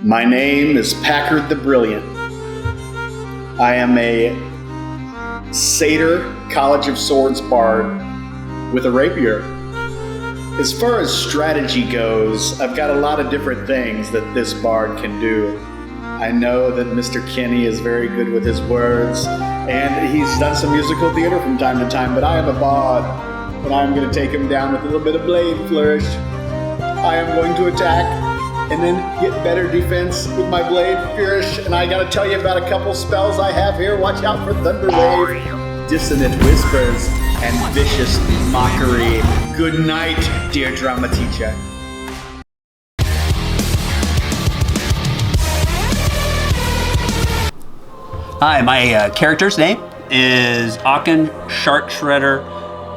My name is Packard the Brilliant. I am a satyr College of Swords bard with a rapier. As far as strategy goes, I've got a lot of different things that this bard can do. I know that Mr. Kinney is very good with his words, and he's done some musical theater from time to time, but I am a bard, and I'm going to take him down with a little bit of blade flourish. I am going to attack and then get better defense with my blade flourish, and I got to tell you about a couple spells I have here. Watch out for Thunder Wave, Dissonant Whispers, and Vicious Mockery. Good night, dear drama teacher. Hi, my character's name is Ocken Shark Shredder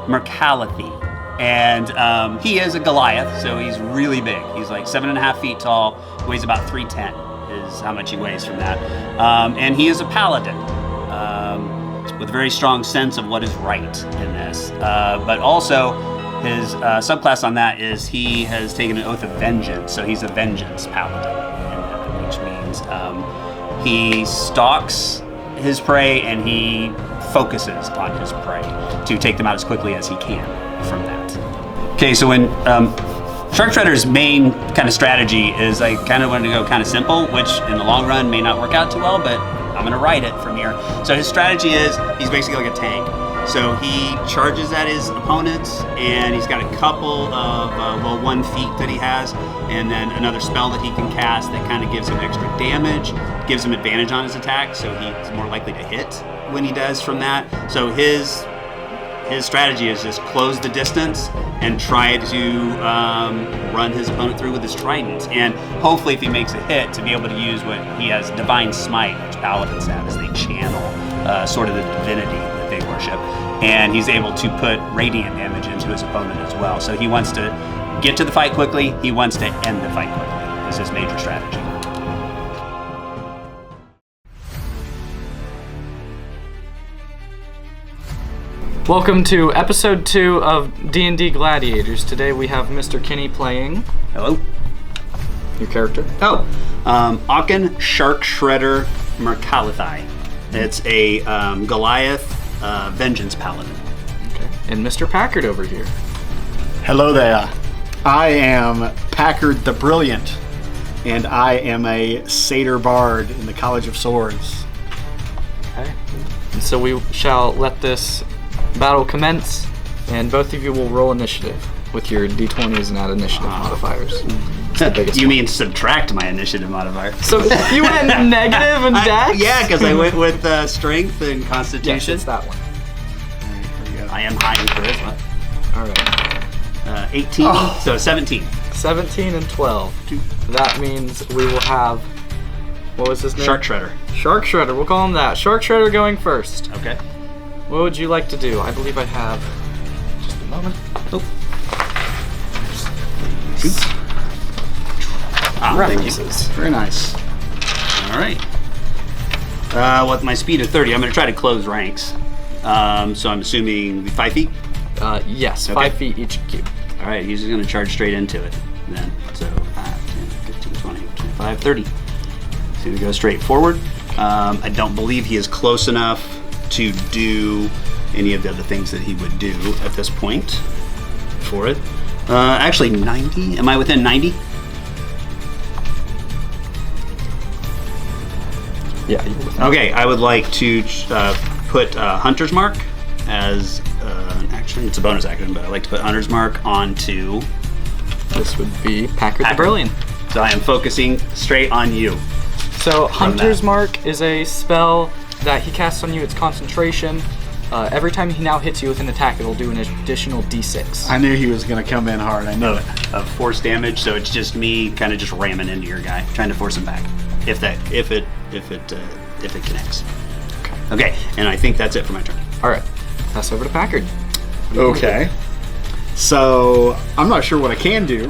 Mercalathi, and he is a Goliath, so he's really big. He's like 7.5 feet tall, weighs about 310 is how much he weighs from that, and he is a paladin with a very strong sense of what is right in this, but also his subclass on that is he has taken an oath of vengeance, so he's a vengeance paladin, which means he stalks his prey and he focuses on his prey to take them out as quickly as he can from that. Okay, so when Shark Shredder's main kind of strategy is I kind of want to go kind of simple, which in the long run may not work out too well, but I'm going to write it from here. So his strategy is he's basically like a tank. So he charges at his opponents, and he's got a couple of, 1 feat that he has, and then another spell that he can cast that kind of gives him extra damage, gives him advantage on his attack, so he's more likely to hit when he does from that. So his strategy is just close the distance and try to run his opponent through with his trident, and hopefully if he makes a hit to be able to use what he has, Divine Smite, which paladins have as they channel sort of the divinity that they worship, and he's able to put radiant damage into his opponent as well. So he wants to get to the fight quickly, he wants to end the fight quickly. That's his major strategy. Welcome to episode 2 of D&D Gladiators. Today we have Mr. Kinney playing. Hello. Your character? Ocken Shark Shredder Mercalathi. It's a Goliath vengeance paladin. Okay. And Mr. Packard over here. Hello there. I am Packard the Brilliant, and I am a satyr bard in the College of Swords. Okay. And so we shall let this battle commence, and both of you will roll initiative with your d20s and add initiative modifiers. You mean subtract my initiative modifier? So you went negative in dex? Yeah, because I went with strength and constitution. Yes, it's that one. I am high in charisma. All right. 18, so 17. 17 and 12. That means we will have, what was his name? Shark Shredder. Shark Shredder, we'll call him that. Shark Shredder going first. Okay. What would you like to do? I believe I have, just a moment. Oh. Shoot. References. Very nice. All right. With my speed of 30, I'm going to try to close ranks. So I'm assuming 5 feet? Yes, Okay. 5 feet each cube. All right, he's just going to charge straight into it then. So 5, 10, 15, 20, 25, 30. He's going to go straight forward. I don't believe he is close enough to do any of the other things that he would do at this point for it. Actually, 90. Am I within 90? Yeah, you're within. Okay, I would like to put Hunter's Mark as an action. It's a bonus action, but I like to put Hunter's Mark onto... This would be Packard the Packard. Brilliant. So I am focusing straight on you. So Hunter's Mark is a spell that he casts on you. It's concentration. Every time he now hits you with an attack, it'll do an additional d6. I knew he was going to come in hard. I knew it. Of force damage, so it's just me kind of just ramming into your guy, trying to force him back. If it connects. Okay, and I think that's it for my turn. All right, pass over to Packard. Okay. So I'm not sure what I can do,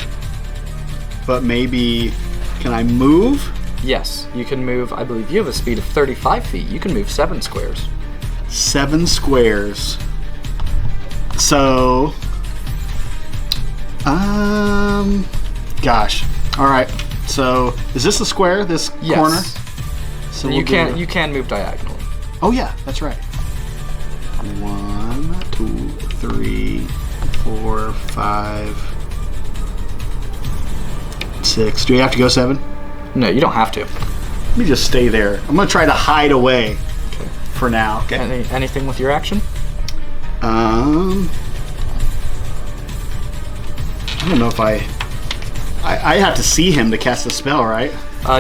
but maybe can I move? Yes, you can move. I believe you have a speed of 35 feet. You can move 7 squares. 7 squares. So, gosh. All right. So is this a square? This Yes. corner? So You can move diagonally. Oh yeah, that's right. 1, 2, 3, 4, 5, 6. Do we have to go 7? No, you don't have to. Let me just stay there. I'm gonna try to hide away for now. Okay. Anything with your action? I don't know if I have to see him to cast the spell, right?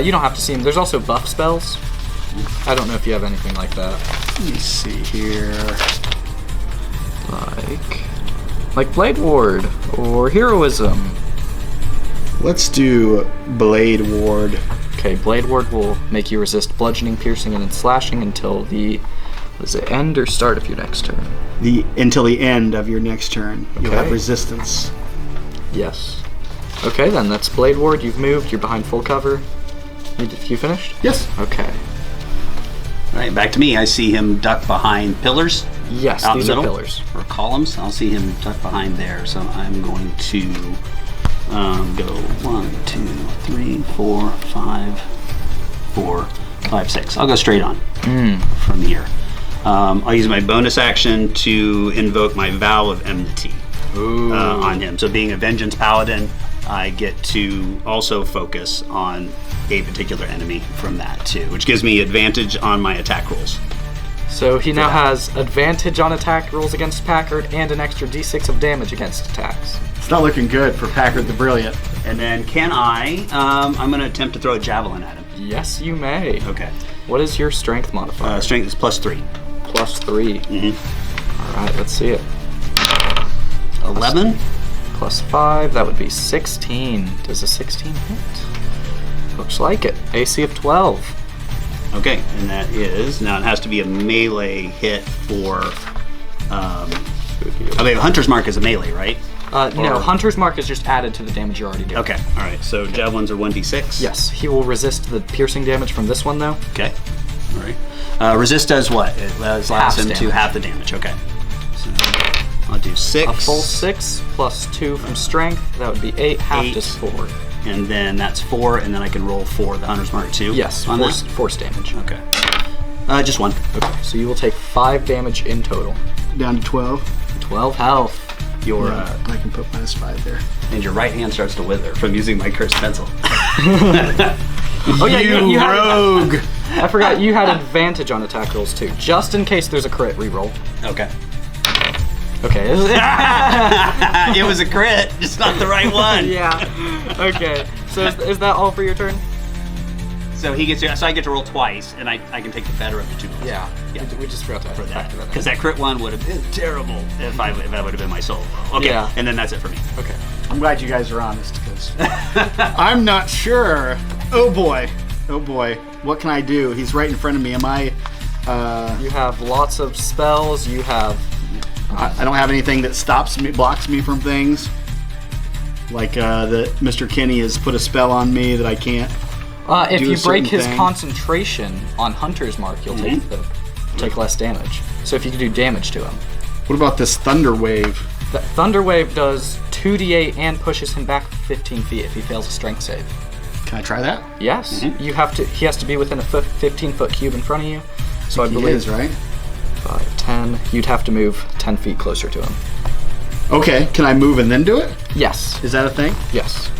You don't have to see him. There's also buff spells. I don't know if you have anything like that. Let me see here. Like Blade Ward or Heroism. Let's do Blade Ward. Okay, Blade Ward will make you resist bludgeoning, piercing, and slashing until the end or start of your next turn. Until the end of your next turn. You'll have resistance. Yes. Okay, then that's Blade Ward. You've moved. You're behind full cover. You finished? Yes. Okay. All right, back to me. I see him duck behind pillars. Yes, out these the are middle, pillars. or columns. I'll see him duck behind there. So I'm going to go 1, 2, 3, 4, 5, 4, 5, 6. I'll go straight on from here. I'll use my bonus action to invoke my Vow of Enmity on him. So being a Vengeance Paladin, I get to also focus on a particular enemy from that too, which gives me advantage on my attack rolls. So he now has advantage on attack rolls against Packard and an extra d6 of damage against attacks. It's not looking good for Packard the Brilliant. And then can I'm going to attempt to throw a javelin at him. Yes, you may. Okay. What is your strength modifier? Strength is +3. +3. All right, let's see it. 11. +5, that would be 16. Does a 16 hit? Looks like it. AC of 12. Okay, and that is, now it has to be a melee hit for, I mean, Hunter's Mark is a melee, right? No, Hunter's Mark is just added to the damage you're already doing. Okay, all right, so javelins are 1d6? Yes, he will resist the piercing damage from this one, though. Okay, all right. Resist does what? It allows him to half the damage, okay. So I'll do 6. A full 6 plus 2 from strength, that would be 8, half is 4. And then that's 4, and then I can roll for the Hunter's Mark too? Yes, on force damage. Okay. Just 1. Okay, so you will take 5 damage in total. Down to 12. 12 health. Your I can put -5 there. and your right hand starts to wither from using my cursed pencil. Oh yeah, you rogue! I forgot you had advantage on attack rolls too, just in case there's a crit reroll. Okay. Okay. It was a crit, just not the right one. Yeah. Okay. So is that all for your turn? So he gets so I get to roll twice, and I can take the better of the 2 plus. Yeah. We just forgot to For that, factor that. because that crit one would have been terrible if that would have been my solo. Okay, Yeah. and then that's it for me. Okay. I'm glad you guys are honest, because I'm not sure. Oh boy. What can I do? He's right in front of me. Am I... You have lots of spells. You have... I don't have anything that blocks me from things. Like that Mr. Kinney has put a spell on me that I can't. If do a you break certain his thing. concentration on Hunter's Mark, you'll take less damage. So if you can do damage to him. What about this Thunder Wave? The Thunder Wave does 2d8 and pushes him back 15 feet if he fails a strength save. Can I try that? Yes. You have to. He has to be within a 15-foot cube in front of you. So I He believe is, right? 5, 10. You'd have to move 10 feet closer to him. Okay, can I move and then do it? Yes. Is that a thing? Yes.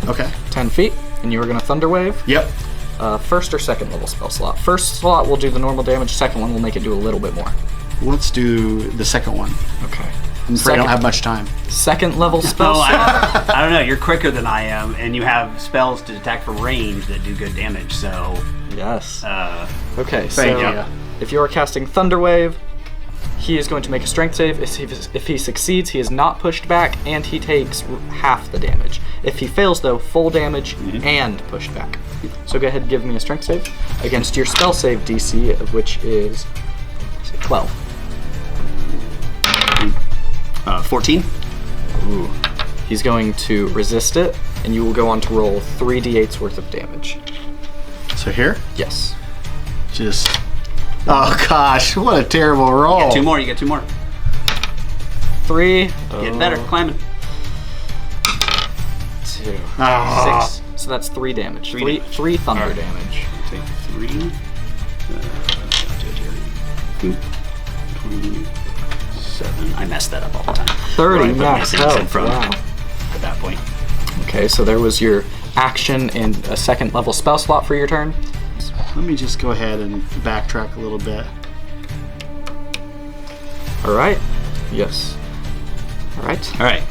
Okay. 10 feet, and you were going to Thunder Wave. Yep. First or second level spell slot. First slot will do the normal damage. Second one will make it do a little bit more. Let's do the second one. Okay. I'm afraid I don't have much time. Second level spell Oh, slot. I don't know. You're quicker than I am, and you have spells to attack from range that do good damage. So, Yes. Thank Okay, so you. if you are casting Thunder Wave, he is going to make a strength save. If he succeeds, he is not pushed back, and he takes half the damage. If he fails, though, full damage and pushed back. So go ahead and give me a strength save against your spell save DC, which is 12. 14. Ooh. He's going to resist it, and you will go on to roll 3d8's worth of damage. So here? Yes. Just... Oh gosh, what a terrible roll. You get 2 more. You get 2 more. 3. Getting better. Climbing. 2. Ah. 6. so that's 3 damage. Three Three thunder All right. damage. Take 3. 27. I mess that up all the time. 30 Right, put max my things in health. front Wow. at that point. Okay, so there was your action and a second level spell slot for your turn. Let me just go ahead and backtrack a little bit. All right. Yes. All right. All right,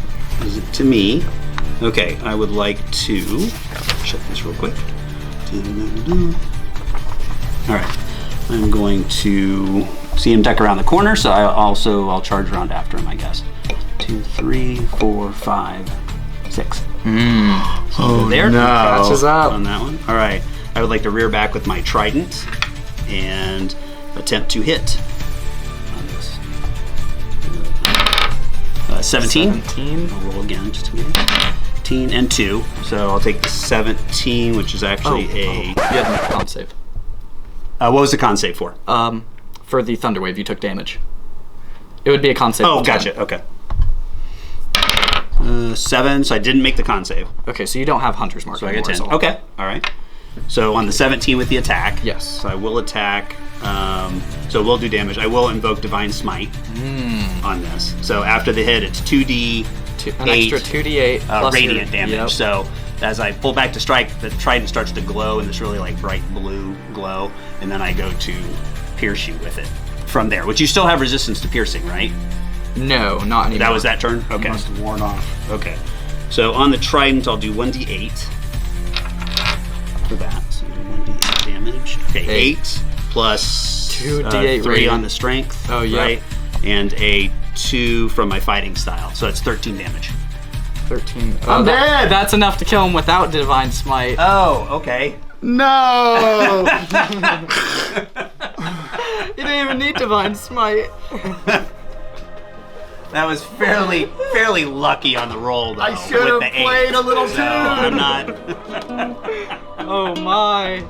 is it to me? Okay, I would like to check this real quick. All right, I'm going to see him duck around the corner, so I'll charge around after him, I guess. 2, 3, 4, 5, 6. Oh, There, no. Catches up. on that one. All right, I would like to rear back with my trident and attempt to hit on this. 17. 17. I'll roll again just to make 17 and 2. So I'll take the 17, which is actually You had to make a con save. what was the con save for? For the thunder wave, you took damage. It would be a con save. Oh, of 10. gotcha. Okay. 7, so I didn't make the con save. Okay, so you don't have hunter's mark. So I get anymore, 10. so- Okay. All right. So on the 17 with the attack. Yes. So I will attack. So we'll do damage. I will invoke Divine Smite on this. So after the hit, it's 2d. An extra 2d8 plus radiant your- damage. Yep. So as I pull back to strike, the trident starts to glow in this really like bright blue glow, and then I go to pierce you with it from there. Which you still have resistance to piercing, right? No, not anymore. That was that turn. Okay. Must have worn off. Okay. So on the trident, I'll do 1d8 for that. So 1d8 damage. Okay, 8 plus 2d8 3 radiant. on the strength. Oh, yeah. Right? And a 2 from my fighting style. So it's 13 damage. 13. I'm dead! That's enough to kill him without divine smite. Oh, okay. No! You didn't even need divine smite. That was fairly lucky on the roll, though. I should have with the 8. played a little So tune. I'm not. Oh my.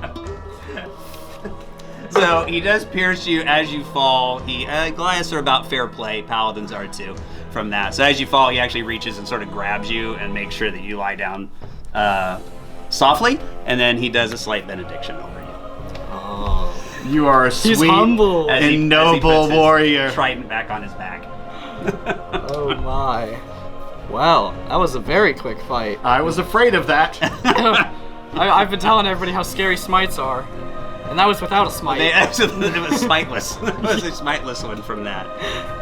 So he does pierce you as you fall. Goliaths are about fair play. Paladins are too. From that, so as you fall, he actually reaches and sort of grabs you and makes sure that you lie down softly, and then he does a slight benediction over you. You are a He's sweet humble. As and he noble puts his warrior. trident back on his back. Oh my. Well, that was a very quick fight. I was afraid of that. I've been telling everybody how scary smites are. And that was without a smite. It was smiteless. It was a smiteless one from that.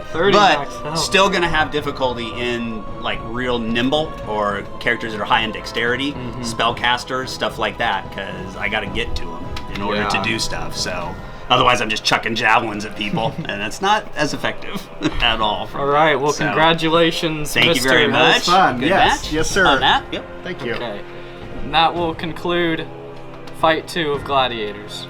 30 max But health. still gonna have difficulty in like real nimble or characters that are high in dexterity, spellcasters, stuff like that, because I gotta get to them in order Yeah. to do stuff. So otherwise I'm just chucking javelins at people, and that's not as effective at all. All right, well, So, congratulations, Thank you Mr. very much. fun. Good Yes. match. Yes, sir. On that, yep. Thank you. Okay. And that will conclude Fight 2 of Gladiators.